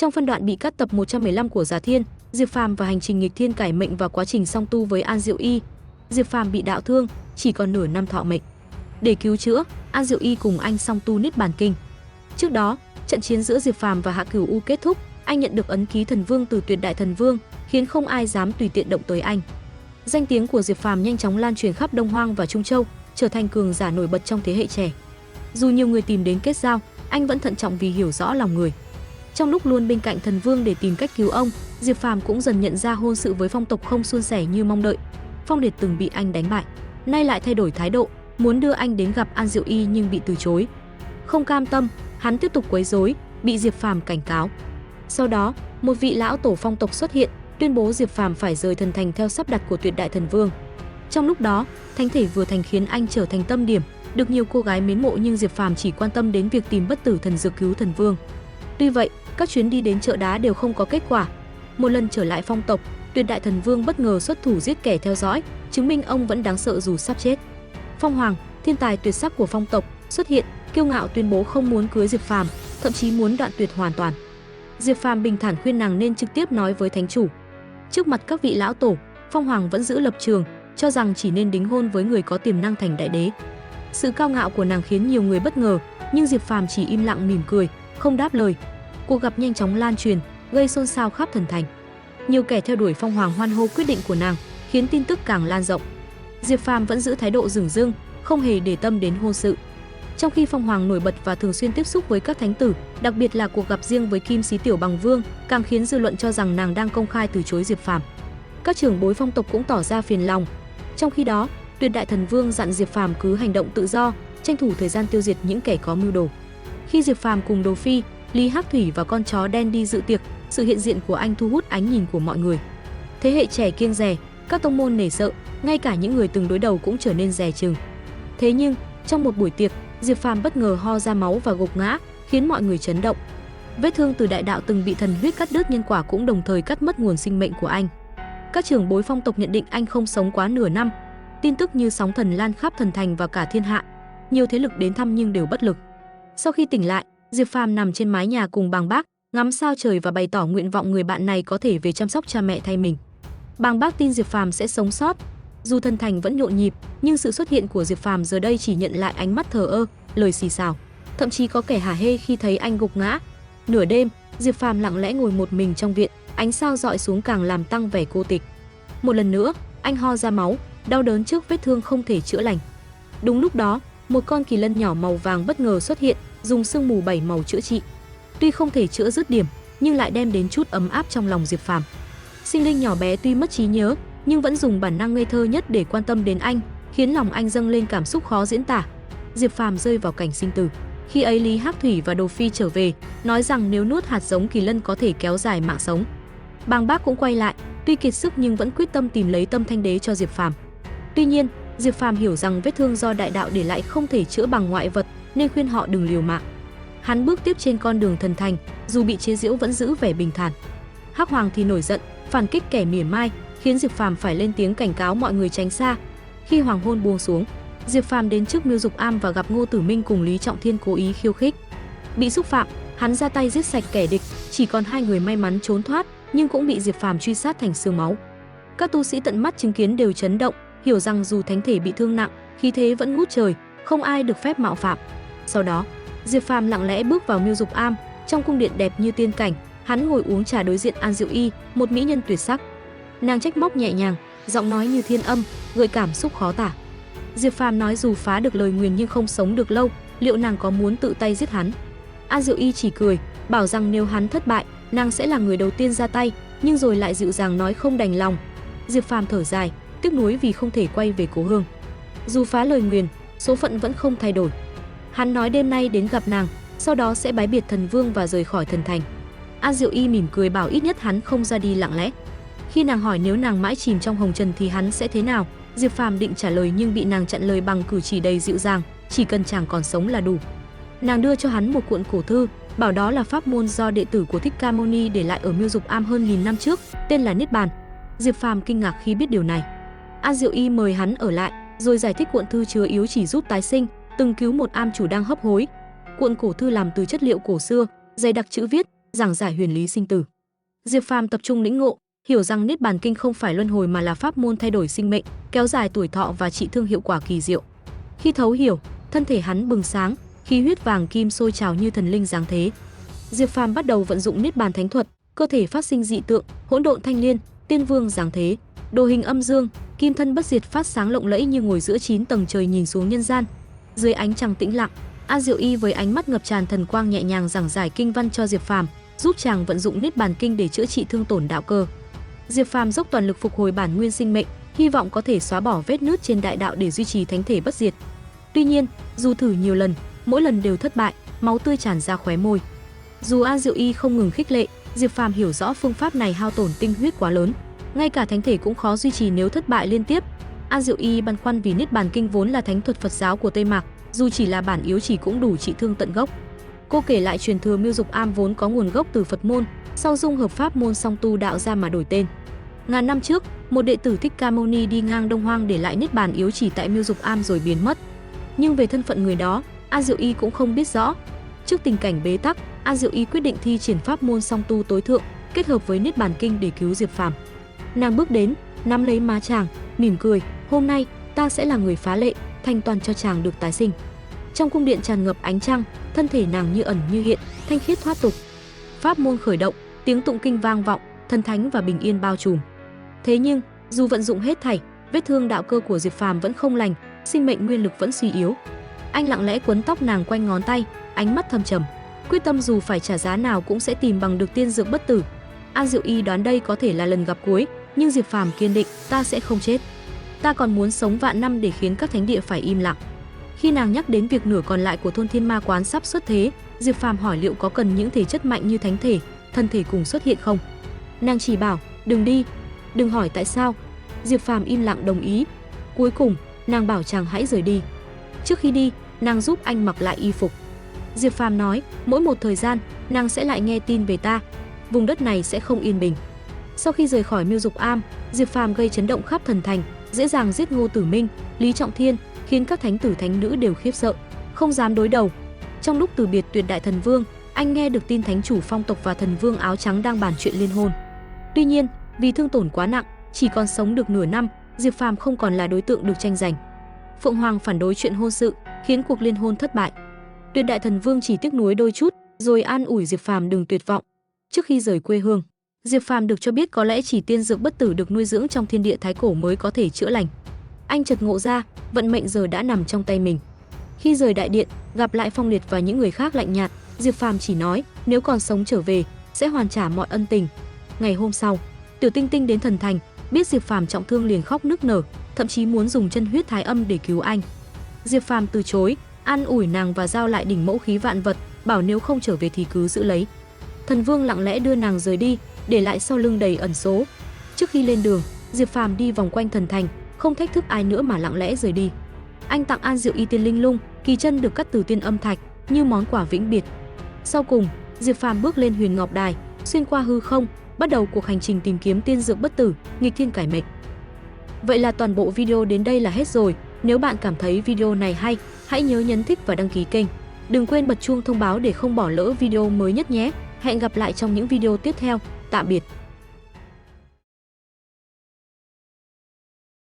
Trong phân đoạn bị cắt tập 115 của Giá Thiên, Diệp Phàm và hành trình nghịch thiên cải mệnh và quá trình song tu với An Diệu Y. Diệp Phàm bị đạo thương, chỉ còn nửa năm thọ mệnh. Để cứu chữa, An Diệu Y cùng anh song tu Niết Bàn Kinh. Trước đó, trận chiến giữa Diệp Phàm và Hạ Cửu U kết thúc, anh nhận được ấn ký thần vương từ Tuyệt Đại Thần Vương, khiến không ai dám tùy tiện động tới anh. Danh tiếng của Diệp Phàm nhanh chóng lan truyền khắp Đông Hoang và Trung Châu, trở thành cường giả nổi bật trong thế hệ trẻ. Dù nhiều người tìm đến kết giao, anh vẫn thận trọng vì hiểu rõ lòng người. Trong lúc luôn bên cạnh thần vương để tìm cách cứu ông, Diệp Phàm cũng dần nhận ra hôn sự với Phong tộc không suôn sẻ như mong đợi. Phong Điệt từng bị anh đánh bại, nay lại thay đổi thái độ, muốn đưa anh đến gặp An Diệu Y nhưng bị từ chối. Không cam tâm, hắn tiếp tục quấy rối, bị Diệp Phàm cảnh cáo. Sau đó, một vị lão tổ Phong tộc xuất hiện, tuyên bố Diệp Phàm phải rời thần thành theo sắp đặt của Tuyệt Đại Thần Vương. Trong lúc đó, thánh thể vừa thành khiến anh trở thành tâm điểm, được nhiều cô gái mến mộ, nhưng Diệp Phàm chỉ quan tâm đến việc tìm bất tử thần dược cứu thần vương. Tuy vậy, các chuyến đi đến chợ đá đều không có kết quả. Một lần trở lại Phong tộc, Tuyệt Đại Thần Vương bất ngờ xuất thủ giết kẻ theo dõi, chứng minh ông vẫn đáng sợ dù sắp chết. Phong Hoàng, thiên tài tuyệt sắc của Phong tộc, xuất hiện, kiêu ngạo tuyên bố không muốn cưới Diệp Phàm, thậm chí muốn đoạn tuyệt hoàn toàn. Diệp Phàm bình thản khuyên nàng nên trực tiếp nói với thánh chủ. Trước mặt các vị lão tổ, Phong Hoàng vẫn giữ lập trường, cho rằng chỉ nên đính hôn với người có tiềm năng thành đại đế. Sự cao ngạo của nàng khiến nhiều người bất ngờ, nhưng Diệp Phàm chỉ im lặng mỉm cười, không đáp lời. Cuộc gặp nhanh chóng lan truyền, gây xôn xao khắp thần thành. Nhiều kẻ theo đuổi Phong Hoàng hoan hô quyết định của nàng, khiến tin tức càng lan rộng. Diệp Phàm vẫn giữ thái độ dửng dưng, không hề để tâm đến hôn sự. Trong khi Phong Hoàng nổi bật và thường xuyên tiếp xúc với các thánh tử, đặc biệt là cuộc gặp riêng với Kim Sĩ Tiểu Bằng Vương, càng khiến dư luận cho rằng nàng đang công khai từ chối Diệp Phàm. Các trưởng bối Phong tộc cũng tỏ ra phiền lòng. Trong khi đó, Tuyệt Đại Thần Vương dặn Diệp Phàm cứ hành động tự do, tranh thủ thời gian tiêu diệt những kẻ có mưu đồ. Khi Diệp Phàm cùng Đồ Phi, Lý Hắc Thủy và con chó đen đi dự tiệc, sự hiện diện của anh thu hút ánh nhìn của mọi người. Thế hệ trẻ kiêng dè, các tông môn nể sợ, ngay cả những người từng đối đầu cũng trở nên dè chừng. Thế nhưng, trong một buổi tiệc, Diệp Phàm bất ngờ ho ra máu và gục ngã, khiến mọi người chấn động. Vết thương từ đại đạo từng bị thần huyết cắt đứt nhân quả cũng đồng thời cắt mất nguồn sinh mệnh của anh. Các trưởng bối Phong tộc nhận định anh không sống quá nửa năm. Tin tức như sóng thần lan khắp thần thành và cả thiên hạ. Nhiều thế lực đến thăm nhưng đều bất lực. Sau khi tỉnh lại, Diệp Phàm nằm trên mái nhà cùng Bàng Bác, ngắm sao trời và bày tỏ nguyện vọng người bạn này có thể về chăm sóc cha mẹ thay mình. Bàng Bác tin Diệp Phàm sẽ sống sót. Dù thần thành vẫn nhộn nhịp, nhưng sự xuất hiện của Diệp Phàm giờ đây chỉ nhận lại ánh mắt thờ ơ, lời xì xào. Thậm chí có kẻ hả hê khi thấy anh gục ngã. Nửa đêm, Diệp Phàm lặng lẽ ngồi một mình trong viện, ánh sao dọi xuống càng làm tăng vẻ cô tịch. Một lần nữa, anh ho ra máu, đau đớn trước vết thương không thể chữa lành. Đúng lúc đó, một con kỳ lân nhỏ màu vàng bất ngờ xuất hiện, dùng sương mù 7 màu chữa trị. Tuy không thể chữa dứt điểm, nhưng lại đem đến chút ấm áp trong lòng Diệp Phàm. Sinh linh nhỏ bé tuy mất trí nhớ, nhưng vẫn dùng bản năng ngây thơ nhất để quan tâm đến anh, khiến lòng anh dâng lên cảm xúc khó diễn tả. Diệp Phàm rơi vào cảnh sinh tử. Khi ấy Lý Hắc Thủy và Đồ Phi trở về, nói rằng nếu nuốt hạt giống kỳ lân có thể kéo dài mạng sống. Bàng Bác cũng quay lại, tuy kiệt sức nhưng vẫn quyết tâm tìm lấy Tâm Thanh Đế cho Diệp Phàm. Tuy nhiên, Diệp Phàm hiểu rằng vết thương do đại đạo để lại không thể chữa bằng ngoại vật, nên khuyên họ đừng liều mạng. Hắn bước tiếp trên con đường thần thành, dù bị chế giễu vẫn giữ vẻ bình thản. Hắc Hoàng thì nổi giận, phản kích kẻ mỉa mai, khiến Diệp Phàm phải lên tiếng cảnh cáo mọi người tránh xa. Khi hoàng hôn buông xuống, Diệp Phàm đến trước Miêu Dục Am và gặp Ngô Tử Minh cùng Lý Trọng Thiên cố ý khiêu khích. Bị xúc phạm, hắn ra tay giết sạch kẻ địch, chỉ còn 2 người may mắn trốn thoát, nhưng cũng bị Diệp Phàm truy sát thành xương máu. Các tu sĩ tận mắt chứng kiến đều chấn động, hiểu rằng dù thánh thể bị thương nặng, khí thế vẫn ngút trời, không ai được phép mạo phạm. Sau đó, Diệp Phàm lặng lẽ bước vào Miêu Dục Am, trong cung điện đẹp như tiên cảnh, hắn ngồi uống trà đối diện An Diệu Y, một mỹ nhân tuyệt sắc. Nàng trách móc nhẹ nhàng, giọng nói như thiên âm, gợi cảm xúc khó tả. Diệp Phàm nói dù phá được lời nguyền nhưng không sống được lâu, liệu nàng có muốn tự tay giết hắn? An Diệu Y chỉ cười, bảo rằng nếu hắn thất bại, nàng sẽ là người đầu tiên ra tay, nhưng rồi lại dịu dàng nói không đành lòng. Diệp Phàm thở dài, tiếc nuối vì không thể quay về cố hương. Dù phá lời nguyền, số phận vẫn không thay đổi. Hắn nói đêm nay đến gặp nàng, sau đó sẽ bái biệt thần vương và rời khỏi thần thành. An Diệu Y mỉm cười bảo ít nhất hắn không ra đi lặng lẽ. Khi nàng hỏi nếu nàng mãi chìm trong hồng trần thì hắn sẽ thế nào, Diệp Phàm định trả lời nhưng bị nàng chặn lời bằng cử chỉ đầy dịu dàng, chỉ cần chàng còn sống là đủ. Nàng đưa cho hắn một cuộn cổ thư, bảo đó là pháp môn do đệ tử của Thích Ca Mâu Ni để lại ở Miêu Dục Am hơn 1000 năm trước, tên là Niết Bàn. Diệp Phàm kinh ngạc khi biết điều này. An Diệu Y mời hắn ở lại, rồi giải thích cuộn thư chứa yếu chỉ giúp tái sinh, từng cứu một am chủ đang hấp hối. Cuộn cổ thư làm từ chất liệu cổ xưa, dày đặc chữ viết, giảng giải huyền lý sinh tử. Diệp Phàm tập trung lĩnh ngộ, hiểu rằng Niết Bàn Kinh không phải luân hồi mà là pháp môn thay đổi sinh mệnh, kéo dài tuổi thọ và trị thương hiệu quả kỳ diệu. Khi thấu hiểu, thân thể hắn bừng sáng, khí huyết vàng kim sôi trào như thần linh giáng thế. Diệp Phàm bắt đầu vận dụng Niết Bàn Thánh Thuật, cơ thể phát sinh dị tượng, hỗn độn thanh liên, tiên vương giáng thế, đồ hình âm dương, kim thân bất diệt phát sáng lộng lẫy như ngồi giữa 9 tầng trời nhìn xuống nhân gian. Dưới ánh trăng tĩnh lặng, An Diệu Y với ánh mắt ngập tràn thần quang nhẹ nhàng giảng giải kinh văn cho Diệp Phàm, giúp chàng vận dụng Niết Bàn Kinh để chữa trị thương tổn đạo cơ. Diệp Phàm dốc toàn lực phục hồi bản nguyên sinh mệnh, hy vọng có thể xóa bỏ vết nứt trên đại đạo để duy trì thánh thể bất diệt. Tuy nhiên, dù thử nhiều lần, mỗi lần đều thất bại, máu tươi tràn ra khóe môi. Dù An Diệu Y không ngừng khích lệ, Diệp Phàm hiểu rõ phương pháp này hao tổn tinh huyết quá lớn, ngay cả thánh thể cũng khó duy trì nếu thất bại liên tiếp. An Diệu Y băn khoăn vì Niết Bàn Kinh vốn là thánh thuật Phật giáo của Tây Mạc, dù chỉ là bản yếu chỉ cũng đủ trị thương tận gốc. Cô kể lại truyền thừa Miêu Dục Am vốn có nguồn gốc từ Phật môn, sau dung hợp pháp môn song tu đạo ra mà đổi tên. Ngàn năm trước, một đệ tử Thích Ca Mâu Ni đi ngang Đông Hoang để lại Niết Bàn yếu chỉ tại Miêu Dục Am rồi biến mất. Nhưng về thân phận người đó, An Diệu Y cũng không biết rõ. Trước tình cảnh bế tắc, An Diệu Y quyết định thi triển pháp môn song tu tối thượng, kết hợp với Niết Bàn Kinh để cứu Diệp Phàm. Nàng bước đến, nắm lấy má chàng, mỉm cười, "Hôm nay, ta sẽ là người phá lệ, thanh toàn cho chàng được tái sinh." Trong cung điện tràn ngập ánh trăng, thân thể nàng như ẩn như hiện, thanh khiết thoát tục. Pháp môn khởi động, tiếng tụng kinh vang vọng, thần thánh và bình yên bao trùm. Thế nhưng, dù vận dụng hết thảy, vết thương đạo cơ của Diệp Phàm vẫn không lành, sinh mệnh nguyên lực vẫn suy yếu. Anh lặng lẽ quấn tóc nàng quanh ngón tay, ánh mắt thâm trầm, quyết tâm dù phải trả giá nào cũng sẽ tìm bằng được tiên dược bất tử. An Diệu Y đoán đây có thể là lần gặp cuối, nhưng Diệp Phàm kiên định, "Ta sẽ không chết. Ta còn muốn sống vạn năm để khiến các thánh địa phải im lặng." Khi nàng nhắc đến việc nửa còn lại của thôn Thiên Ma Quán sắp xuất thế, Diệp Phàm hỏi liệu có cần những thể chất mạnh như thánh thể, thân thể cùng xuất hiện không. Nàng chỉ bảo, "Đừng đi, đừng hỏi tại sao." Diệp Phàm im lặng đồng ý. Cuối cùng, nàng bảo chàng hãy rời đi. Trước khi đi, nàng giúp anh mặc lại y phục. Diệp Phàm nói, mỗi một thời gian, nàng sẽ lại nghe tin về ta. Vùng đất này sẽ không yên bình. Sau khi rời khỏi Miêu Dục Am, Diệp Phàm gây chấn động khắp thần thành, dễ dàng giết Ngô Tử Minh, Lý Trọng Thiên, khiến các thánh tử thánh nữ đều khiếp sợ, không dám đối đầu. Trong lúc từ biệt Tuyệt Đại Thần Vương, anh nghe được tin thánh chủ Phong tộc và Thần Vương áo trắng đang bàn chuyện liên hôn. Tuy nhiên, vì thương tổn quá nặng, chỉ còn sống được nửa năm, Diệp Phàm không còn là đối tượng được tranh giành. Phượng Hoàng phản đối chuyện hôn sự, khiến cuộc liên hôn thất bại. Tuyệt Đại Thần Vương chỉ tiếc nuối đôi chút, rồi an ủi Diệp Phàm đừng tuyệt vọng. Trước khi rời quê hương, Diệp Phàm được cho biết có lẽ chỉ tiên dược bất tử được nuôi dưỡng trong thiên địa thái cổ mới có thể chữa lành. Anh chợt ngộ ra, vận mệnh giờ đã nằm trong tay mình. Khi rời đại điện, gặp lại Phong Liệt và những người khác lạnh nhạt, Diệp Phàm chỉ nói, nếu còn sống trở về, sẽ hoàn trả mọi ân tình. Ngày hôm sau, Tiểu Tinh Tinh đến thần thành, biết Diệp Phàm trọng thương liền khóc nức nở, thậm chí muốn dùng chân huyết thái âm để cứu anh. Diệp Phàm từ chối, an ủi nàng và giao lại đỉnh mẫu khí vạn vật, bảo nếu không trở về thì cứ giữ lấy. Thần Vương lặng lẽ đưa nàng rời đi, để lại sau lưng đầy ẩn số. Trước khi lên đường, Diệp Phàm đi vòng quanh thần thành, không thách thức ai nữa mà lặng lẽ rời đi. Anh tặng An Diệu Y tiên linh lung, kỳ chân được cắt từ tiên âm thạch, như món quà vĩnh biệt. Sau cùng, Diệp Phàm bước lên Huyền Ngọc Đài, xuyên qua hư không, bắt đầu cuộc hành trình tìm kiếm tiên dược bất tử, nghịch thiên cải mệnh. Vậy là toàn bộ video đến đây là hết rồi. Nếu bạn cảm thấy video này hay, hãy nhớ nhấn thích và đăng ký kênh. Đừng quên bật chuông thông báo để không bỏ lỡ video mới nhất nhé. Hẹn gặp lại trong những video tiếp theo. Tạm biệt.